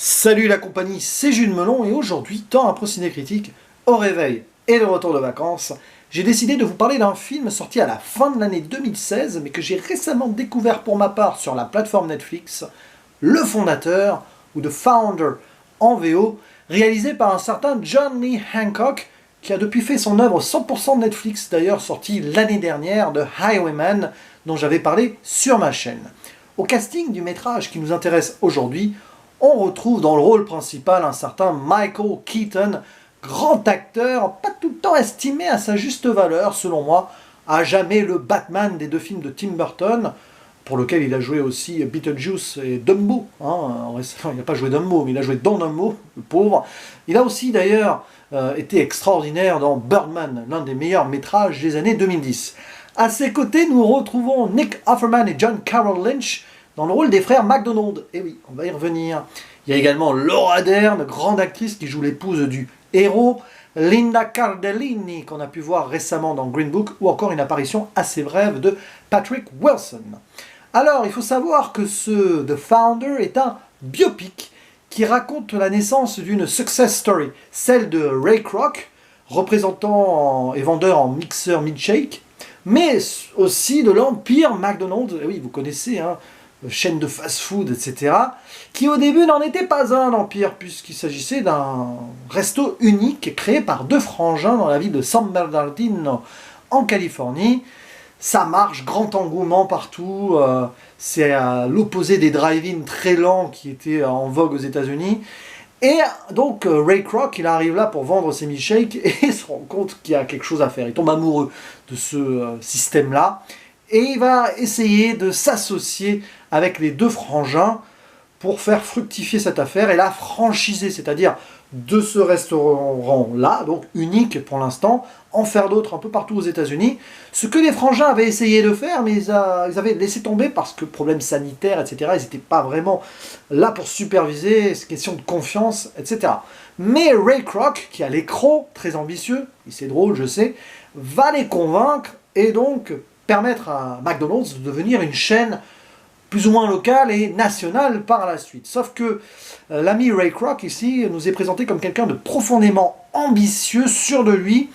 Salut la compagnie, c'est Jules Melon et aujourd'hui, temps après ciné critique, au réveil et le retour de vacances, j'ai décidé de vous parler d'un film sorti à la fin de l'année 2016 mais que j'ai récemment découvert pour ma part sur la plateforme Netflix, Le Fondateur ou The Founder en VO, réalisé par un certain John Lee Hancock qui a depuis fait son œuvre 100% Netflix, d'ailleurs sorti l'année dernière, de Highwayman dont j'avais parlé sur ma chaîne. Au casting du métrage qui nous intéresse aujourd'hui, on retrouve dans le rôle principal un certain Michael Keaton, grand acteur, pas tout le temps estimé à sa juste valeur selon moi, à jamais le Batman des deux films de Tim Burton, pour lequel il a joué aussi Beetlejuice et Dumbo. Il n'a pas joué Dumbo, mais il a joué dans Dumbo, le pauvre. Il a aussi d'ailleurs été extraordinaire dans Birdman, l'un des meilleurs métrages des années 2010. À ses côtés, nous retrouvons Nick Offerman et John Carroll Lynch, dans le rôle des frères McDonald. Et oui, on va y revenir. Il y a également Laura Dern, grande actrice qui joue l'épouse du héros, Linda Cardellini, qu'on a pu voir récemment dans Green Book, ou encore une apparition assez brève de Patrick Wilson. Alors, il faut savoir que ce The Founder est un biopic qui raconte la naissance d'une success story, celle de Ray Kroc, représentant et vendeur en mixeur milkshake, mais aussi de l'empire McDonald's. Et oui, vous connaissez, chaîne de fast-food, etc., qui au début n'en était pas un empire, puisqu'il s'agissait d'un resto unique créé par deux frangins dans la ville de San Bernardino, en Californie. Ça marche, grand engouement partout, c'est à l'opposé des drive-in très lents qui étaient en vogue aux États-Unis. Et donc Ray Kroc, il arrive là pour vendre ses milkshakes et il se rend compte qu'il y a quelque chose à faire. Il tombe amoureux de ce système-là. Et il va essayer de s'associer avec les deux frangins pour faire fructifier cette affaire et la franchiser, c'est-à-dire de ce restaurant-là, donc unique pour l'instant, en faire d'autres un peu partout aux États-Unis. Ce que les frangins avaient essayé de faire, mais ils avaient laissé tomber parce que problème sanitaire, etc., ils n'étaient pas vraiment là pour superviser, c'est question de confiance, etc. Mais Ray Kroc, qui a l'écran très ambitieux, et c'est drôle, je sais, va les convaincre et donc permettre à McDonald's de devenir une chaîne plus ou moins locale et nationale par la suite. Sauf que l'ami Ray Kroc ici nous est présenté comme quelqu'un de profondément ambitieux, sûr de lui,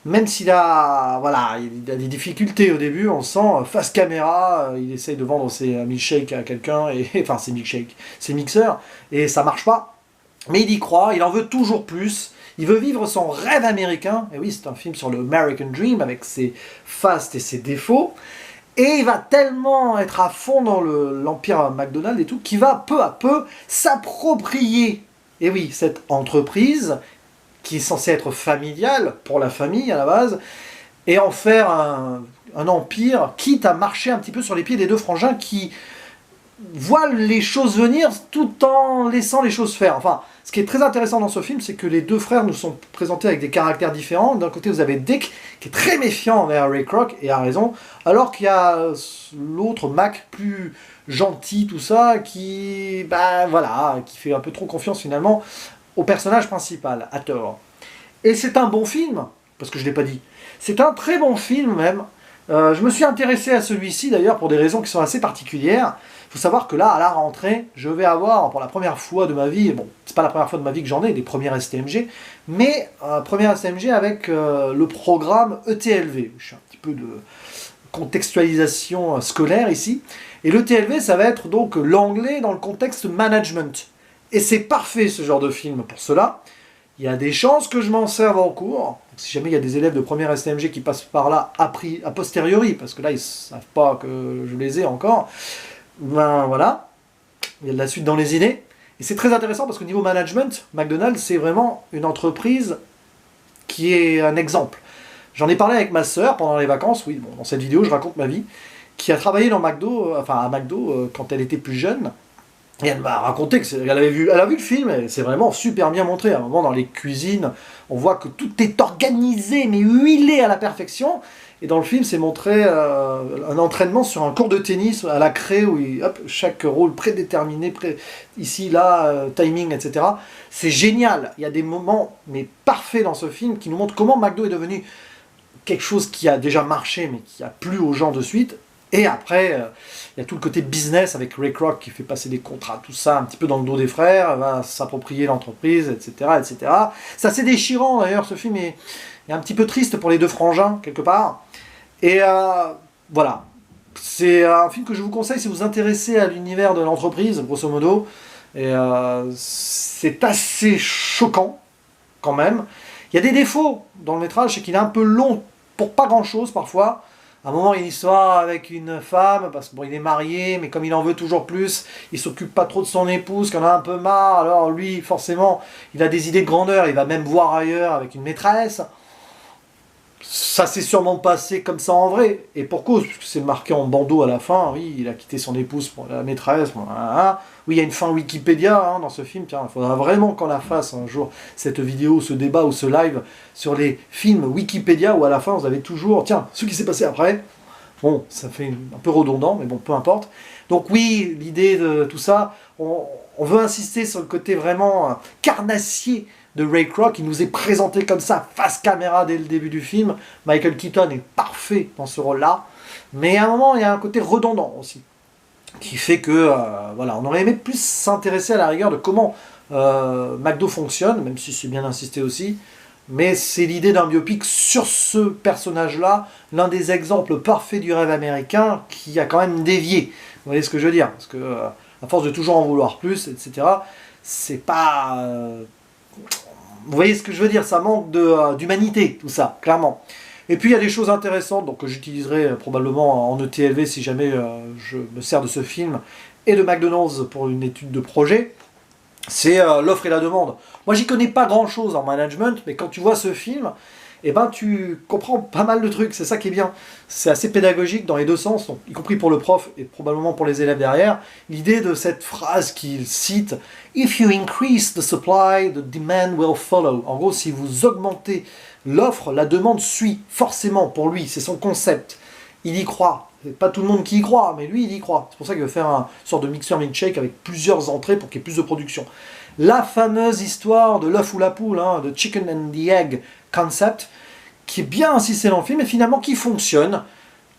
même s'il a, il a des difficultés au début, on sent, face caméra, il essaye de vendre ses milkshakes à quelqu'un, enfin ses milkshakes, ses mixeurs, et ça marche pas. Mais il y croit, il en veut toujours plus. Il veut vivre son rêve américain. Et oui, c'est un film sur le American Dream avec ses fastes et ses défauts. Et il va tellement être à fond dans l'empire McDonald's et tout, qu'il va peu à peu s'approprier, et oui, cette entreprise qui est censée être familiale, pour la famille à la base, et en faire un empire, quitte à marcher un petit peu sur les pieds des deux frangins qui voient les choses venir tout en laissant les choses faire. Enfin, ce qui est très intéressant dans ce film, c'est que les deux frères nous sont présentés avec des caractères différents. D'un côté, vous avez Dick, qui est très méfiant envers Ray Kroc, et a raison, alors qu'il y a l'autre, Mac, plus gentil, tout ça, qui fait un peu trop confiance finalement au personnage principal, à tort. Et c'est un bon film, parce que je ne l'ai pas dit. C'est un très bon film même. Je me suis intéressé à celui-ci d'ailleurs pour des raisons qui sont assez particulières. Il faut savoir que là, à la rentrée, je vais avoir pour la première fois de ma vie, bon, c'est pas la première fois de ma vie que j'en ai, des premières STMG, mais première STMG avec le programme ETLV. Je suis un petit peu de contextualisation scolaire ici. Et l'ETLV, ça va être donc l'anglais dans le contexte management. Et c'est parfait ce genre de film pour cela. Il y a des chances que je m'en serve en cours. Si jamais il y a des élèves de première STMG qui passent par là a posteriori, parce que là ils ne savent pas que je les ai encore, ben voilà, il y a de la suite dans les idées. Et c'est très intéressant parce qu'au niveau management, McDonald's c'est vraiment une entreprise qui est un exemple. J'en ai parlé avec ma sœur pendant les vacances, oui, bon, dans cette vidéo je raconte ma vie, qui a travaillé à McDo quand elle était plus jeune. Et elle m'a raconté qu'elle a vu le film, et c'est vraiment super bien montré. À un moment, dans les cuisines, on voit que tout est organisé, mais huilé à la perfection. Et dans le film, c'est montré un entraînement sur un court de tennis à la craie, où chaque rôle prédéterminé, ici, là, timing, etc. C'est génial. Il y a des moments mais parfaits dans ce film qui nous montrent comment McDo est devenu quelque chose qui a déjà marché, mais qui a plu aux gens de suite. Et après, il y a tout le côté business avec Ray Kroc qui fait passer des contrats, tout ça, un petit peu dans le dos des frères, va s'approprier l'entreprise, etc., etc. C'est assez déchirant d'ailleurs, ce film est un petit peu triste pour les deux frangins, quelque part. Et voilà, c'est un film que je vous conseille si vous vous intéressez à l'univers de l'entreprise, grosso modo. Et c'est assez choquant, quand même. Il y a des défauts dans le métrage, c'est qu'il est un peu long pour pas grand-chose, parfois. À un moment, il y a une histoire avec une femme, parce qu'il est marié, mais comme il en veut toujours plus, il s'occupe pas trop de son épouse, qu'il en a un peu marre, alors lui, forcément, il a des idées de grandeur, il va même voir ailleurs avec une maîtresse. Ça s'est sûrement passé comme ça en vrai, et pour cause, puisque c'est marqué en bandeau à la fin, oui, il a quitté son épouse pour la maîtresse, voilà. Oui, il y a une fin Wikipédia dans ce film, tiens, il faudra vraiment qu'on la fasse un jour, cette vidéo, ce débat ou ce live sur les films Wikipédia, où à la fin vous avez toujours, tiens, ce qui s'est passé après, bon, ça fait un peu redondant, mais bon, peu importe. Donc oui, l'idée de tout ça, on veut insister sur le côté vraiment carnassier de Ray Kroc, qui nous est présenté comme ça, face caméra dès le début du film. Michael Keaton est parfait dans ce rôle-là, mais à un moment, il y a un côté redondant aussi, qui fait que, voilà, on aurait aimé plus s'intéresser à la rigueur de comment McDo fonctionne, même si c'est bien insisté aussi, mais c'est l'idée d'un biopic sur ce personnage-là, l'un des exemples parfaits du rêve américain, qui a quand même dévié. Vous voyez ce que je veux dire? Parce que, à force de toujours en vouloir plus, etc., c'est pas... vous voyez ce que je veux dire? Ça manque d'humanité, tout ça, clairement. Et puis il y a des choses intéressantes donc, que j'utiliserai probablement en ETLV si jamais je me sers de ce film et de McDonald's pour une étude de projet. C'est l'offre et la demande. Moi j'y connais pas grand chose en management, mais quand tu vois ce film, eh ben, tu comprends pas mal de trucs, c'est ça qui est bien. C'est assez pédagogique dans les deux sens, donc, y compris pour le prof et probablement pour les élèves derrière. L'idée de cette phrase qu'il cite « If you increase the supply, the demand will follow ». En gros, si vous augmentez l'offre, la demande suit forcément pour lui, c'est son concept. Il y croit. C'est pas tout le monde qui y croit, mais lui, il y croit. C'est pour ça qu'il veut faire une sorte de mixeur milkshake avec plusieurs entrées pour qu'il y ait plus de production. La fameuse histoire de l'œuf ou la poule, de chicken and the egg concept, qui est bien insisté dans le film et finalement qui fonctionne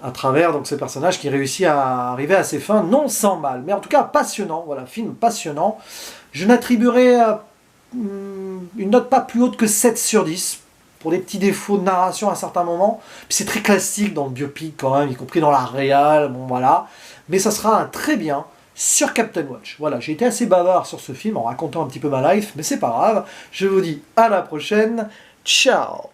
à travers donc, ce personnage qui réussit à arriver à ses fins, non sans mal, mais en tout cas passionnant, voilà, film passionnant. Je n'attribuerai une note pas plus haute que 7 sur 10, pour des petits défauts de narration à certains moments. Puis c'est très classique dans le biopic quand même, y compris dans la réal, bon voilà. Mais ça sera un très bien sur Captain Watch. Voilà, j'ai été assez bavard sur ce film en racontant un petit peu ma life, mais c'est pas grave. Je vous dis à la prochaine. Ciao!